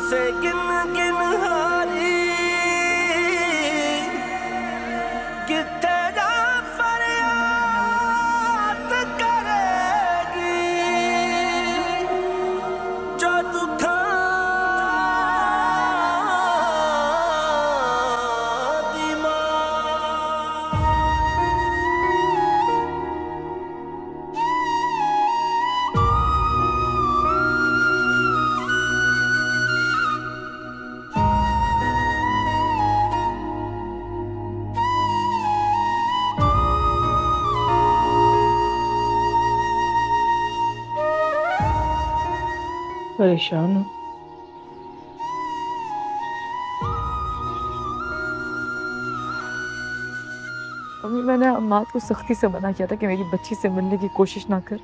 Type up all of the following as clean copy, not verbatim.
से गिन गिन हारी किथे जा फरियाद करेगी जो दुखा दी मां। परेशान हूँ। अम्मी, मैंने अम्माद को सख्ती से मना किया था कि मेरी बच्ची से मिलने की कोशिश ना कर,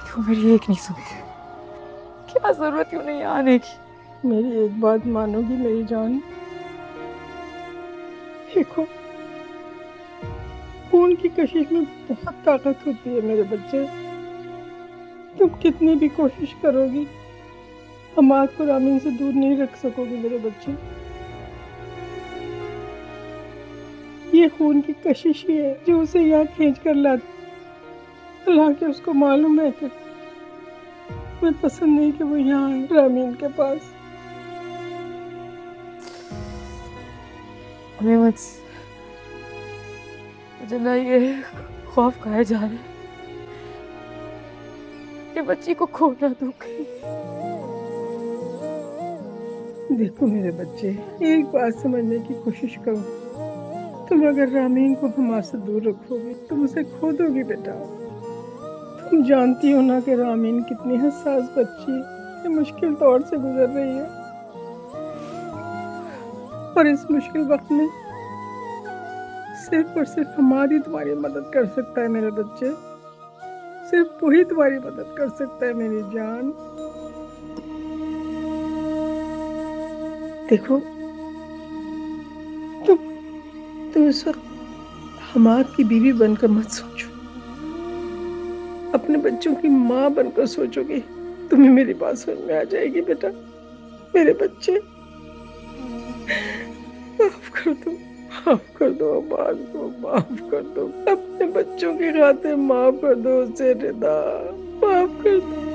क्यों मेरी एक नहीं सुनती। क्या जरूरत है उन्हें यहाँ आने की। मेरी एक बात मानोगी मेरी जान? देखो, खून की कशिश में बहुत ताकत होती है मेरे बच्चे। तुम कितनी भी कोशिश करोगी, अम्माद को रामीन से दूर नहीं रख सकोगी मेरे बच्चे। ये खून की कशिश ही है जो उसे यहाँ खींच कर लाती। हालांकि उसको मालूम है कि मैं पसंद नहीं कि वो यहाँ आए रामीन के पास। अम्मी, मुझे ना ये खौफ खाए जा रहे हैं कि बच्ची को खो ना दूं कहीं। देखो मेरे बच्चे, एक बात समझने की कोशिश करो। तुम अगर रामीन को हमारे से दूर रखोगे तुम उसे खो दोगी बेटा। तुम जानती हो ना कि रामीन कितनी हसास बच्ची है, ये मुश्किल दौर से गुजर रही है। और इस मुश्किल वक्त में सिर्फ और सिर्फ हमारी तुम्हारी मदद कर सकता है मेरे बच्चे। सिर्फ वही तुम्हारी मदद कर सकता है मेरी जान। देखो, तुम इस वक्त हमाद की बीवी बनकर मत सोचो, अपने बच्चों की माँ बनकर सोचोगी। तुम्हें मेरी बात समझ में आ जाएगी बेटा। मेरे बच्चे, माफ कर दो, माफ कर दो अब्बास को, माफ कर दो। अपने बच्चों की खातिर माफ कर दो उसे रिदा, माफ कर दो।